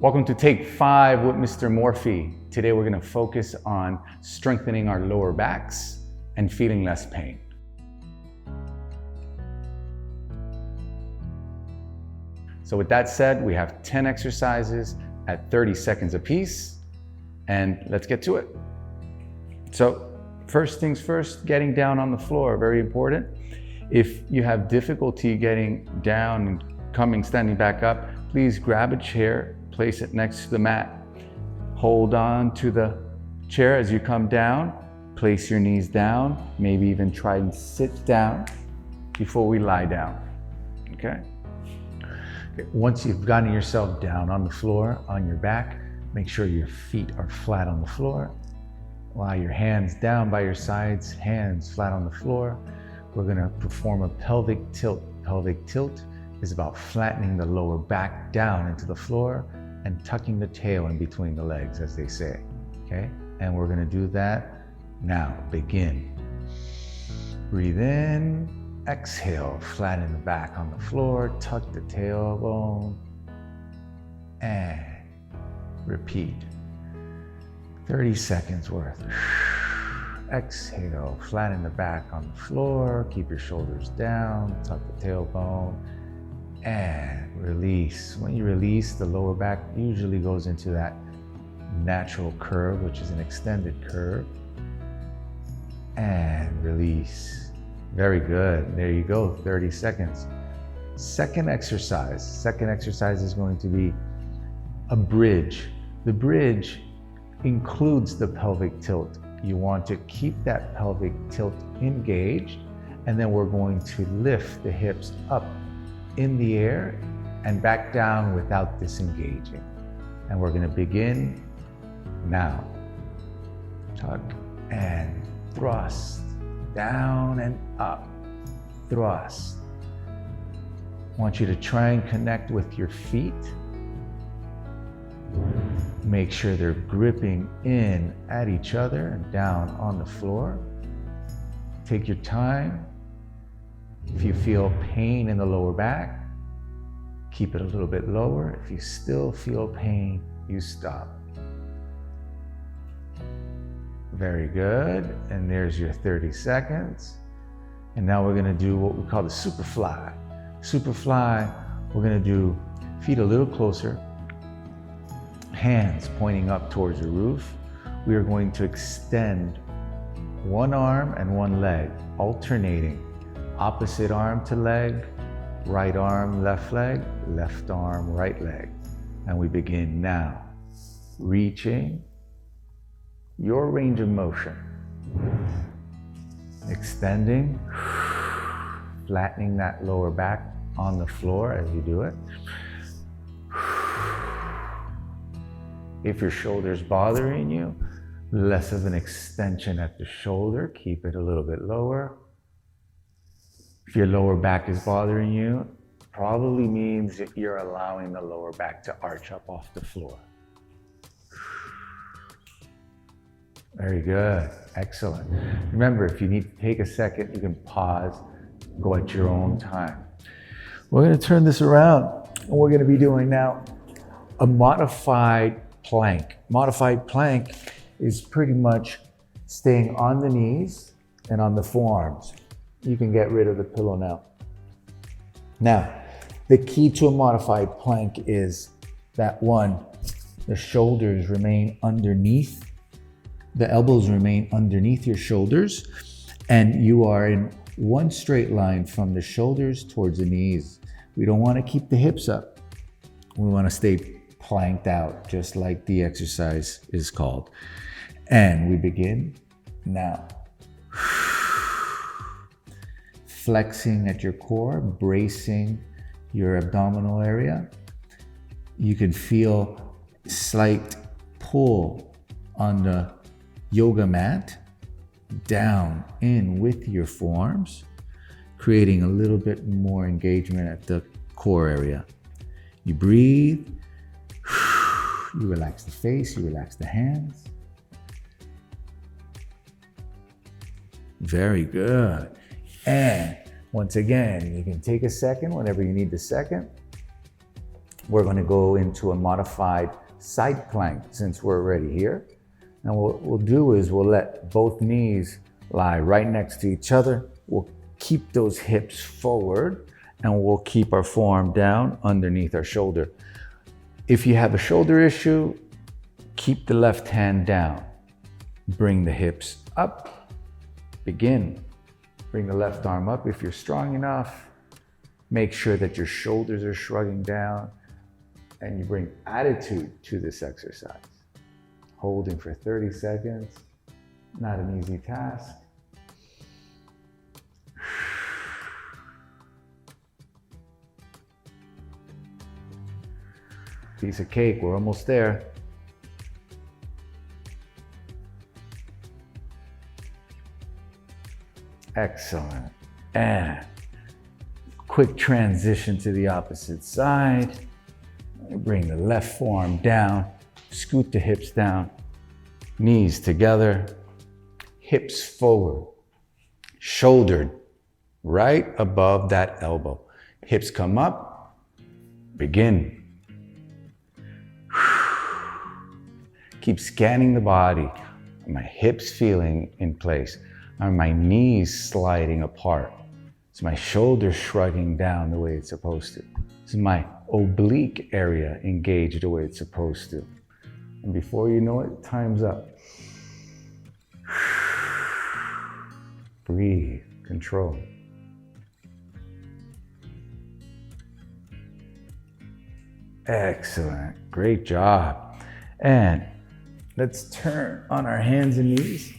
Welcome to Take 5 with Mr. Morphē. Today we're going to focus on strengthening our lower backs and feeling less pain. So with that said, we have 10 exercises at 30 seconds apiece, and let's get to it. So first things first, getting down on the floor, very important. If you have difficulty getting down and standing back up, please grab a chair, place it next to the mat. Hold on to the chair as you come down. Place your knees down. Maybe even try and sit down before we lie down. Okay? Once you've gotten yourself down on the floor, on your back, make sure your feet are flat on the floor. Lie your hands down by your sides, hands flat on the floor. We're going to perform a pelvic tilt. Pelvic tilt is about flattening the lower back down into the floor and tucking the tail in between the legs, as they say, okay? And we're gonna do that now. Begin. Breathe in, exhale, flatten the back on the floor, tuck the tailbone, and repeat. 30 seconds worth. Exhale, flatten the back on the floor, keep your shoulders down, tuck the tailbone, and release. When you release, the lower back usually goes into that natural curve, which is an extended curve. And release. Very good. There you go, 30 seconds. Second exercise. Second exercise is going to be a bridge. The bridge includes the pelvic tilt. You want to keep that pelvic tilt engaged, and then we're going to lift the hips up in the air and back down without disengaging. And we're going to begin now. Tuck and thrust, down and up, thrust. I want you to try and connect with your feet. Make sure they're gripping in at each other and down on the floor. Take your time. If you feel pain in the lower back, keep it a little bit lower. If you still feel pain, you stop. Very good. And there's your 30 seconds. And now we're going to do what we call the super fly. Super fly, we're going to do feet a little closer, hands pointing up towards the roof. We are going to extend one arm and one leg, alternating. Opposite arm to leg, right arm, left leg, left arm, right leg. And we begin now. Reaching your range of motion. Extending, flattening that lower back on the floor as you do it. If your shoulder's bothering you, less of an extension at the shoulder, keep it a little bit lower. If your lower back is bothering you, probably means that you're allowing the lower back to arch up off the floor. Very good, excellent. Remember, if you need to take a second, you can pause, go at your own time. We're gonna turn this around, and we're gonna be doing now a modified plank. Modified plank is pretty much staying on the knees and on the forearms. You can get rid of the pillow now. Now, the key to a modified plank is that one, the shoulders remain underneath, the elbows remain underneath your shoulders, and you are in one straight line from the shoulders towards the knees. We don't want to keep the hips up. We want to stay planked out, just like the exercise is called. And we begin now. Flexing at your core, bracing your abdominal area. You can feel slight pull on the yoga mat, down in with your forearms, creating a little bit more engagement at the core area. You breathe, you relax the face, you relax the hands. Very good. And once again, you can take a second whenever you need the second. we're going to go into a modified side plank since we're already here. And what we'll do is we'll let both knees lie right next to each other. We'll keep those hips forward and we'll keep our forearm down underneath our shoulder. If you have a shoulder issue, keep the left hand down. Bring the hips up. Begin. Bring the left arm up if you're strong enough. Make sure that your shoulders are shrugging down and you bring attitude to this exercise. Holding for 30 seconds, not an easy task. Piece of cake, we're almost there. Excellent. And quick transition to the opposite side. Bring the left forearm down, scoot the hips down, knees together, hips forward, shouldered right above that elbow. Hips come up, begin. Keep scanning the body. Are my hips feeling in place? Are my knees sliding apart? Is my shoulders shrugging down the way it's supposed to? Is my oblique area engaged the way it's supposed to? And before you know it, time's up. Breathe, control. Excellent, great job. And let's turn on our hands and knees.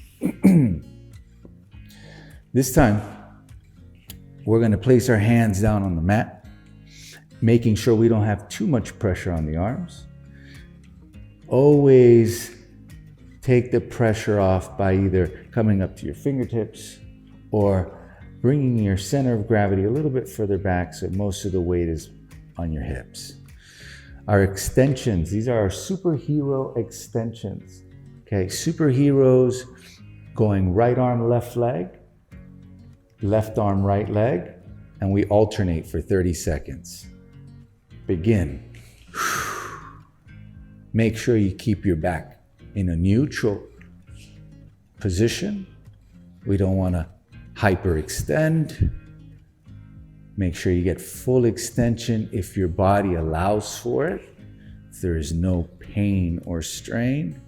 This time, we're gonna place our hands down on the mat, making sure we don't have too much pressure on the arms. Always take the pressure off by either coming up to your fingertips or bringing your center of gravity a little bit further back so most of the weight is on your hips. Our extensions, these are our superhero extensions. Okay, superheroes going right arm, left leg, left arm, right leg, and we alternate for 30 seconds. Begin. Make sure you keep your back in a neutral position. We don't want to hyperextend. Make sure you get full extension if your body allows for it. If there is no pain or strain.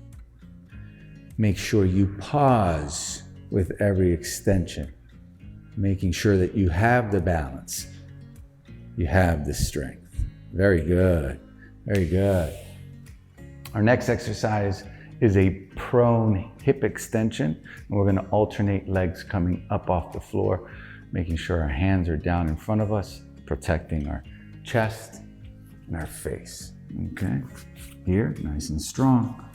Make sure you pause with every extension, making sure that you have the balance, you have the strength. Very good, very good. Our next exercise is a prone hip extension. And we're gonna alternate legs coming up off the floor, making sure our hands are down in front of us, protecting our chest and our face. Okay, here, nice and strong.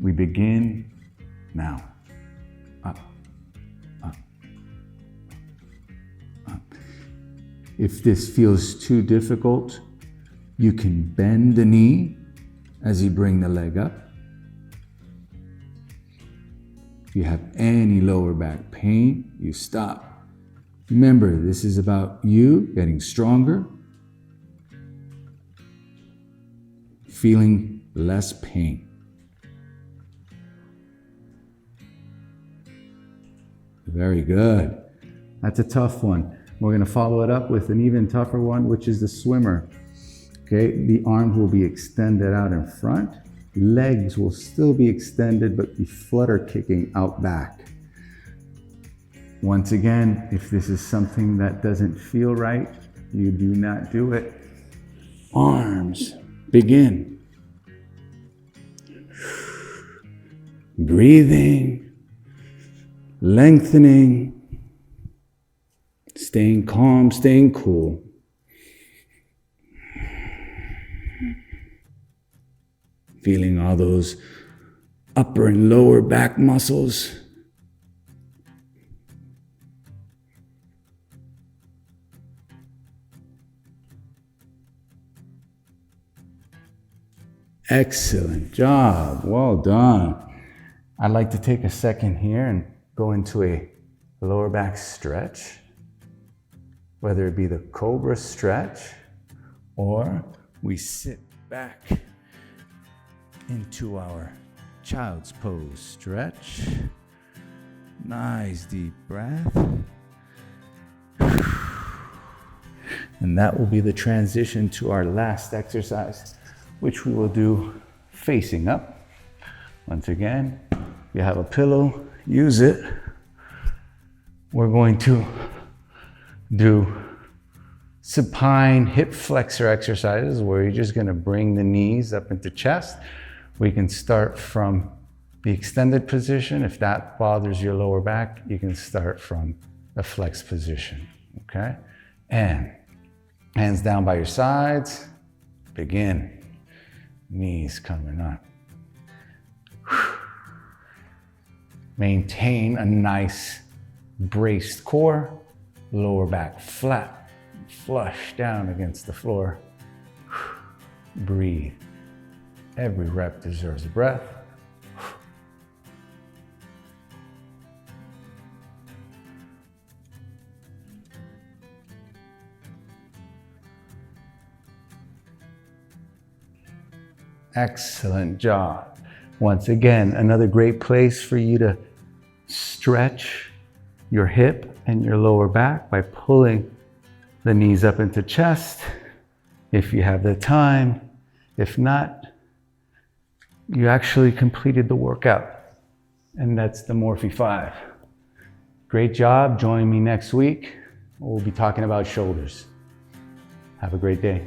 We begin now. Up, up, up. If this feels too difficult, you can bend the knee as you bring the leg up. If you have any lower back pain, you stop. Remember, this is about you getting stronger, feeling less pain. Very good. That's a tough one. We're going to follow it up with an even tougher one, which is the swimmer. Okay, the arms will be extended out in front. Legs will still be extended, but be flutter kicking out back. Once again, if this is something that doesn't feel right, you do not do it. Arms, begin. Breathing, lengthening, staying calm, staying cool. Feeling all those upper and lower back muscles. Excellent job, well done. I'd like to take a second here and go into a lower back stretch, whether it be the cobra stretch or we sit back into our child's pose stretch. Nice deep breath. And that will be the transition to our last exercise, which we will do facing up. Once again, if you have a pillow, use it. We're going to do supine hip flexor exercises where you're just going to bring the knees up into chest. We can start from the extended position. If that bothers your lower back, you can start from the flexed position, okay? And hands down by your sides. Begin. Knees coming up. Maintain a nice braced core. Lower back flat. Flush down against the floor. Breathe. Every rep deserves a breath. Excellent job. Once again, another great place for you to stretch your hip and your lower back by pulling the knees up into chest if you have the time. If not, you actually completed the workout, and that's the Morphē 5. Great job. Join me next week. We'll be talking about shoulders. Have a great day.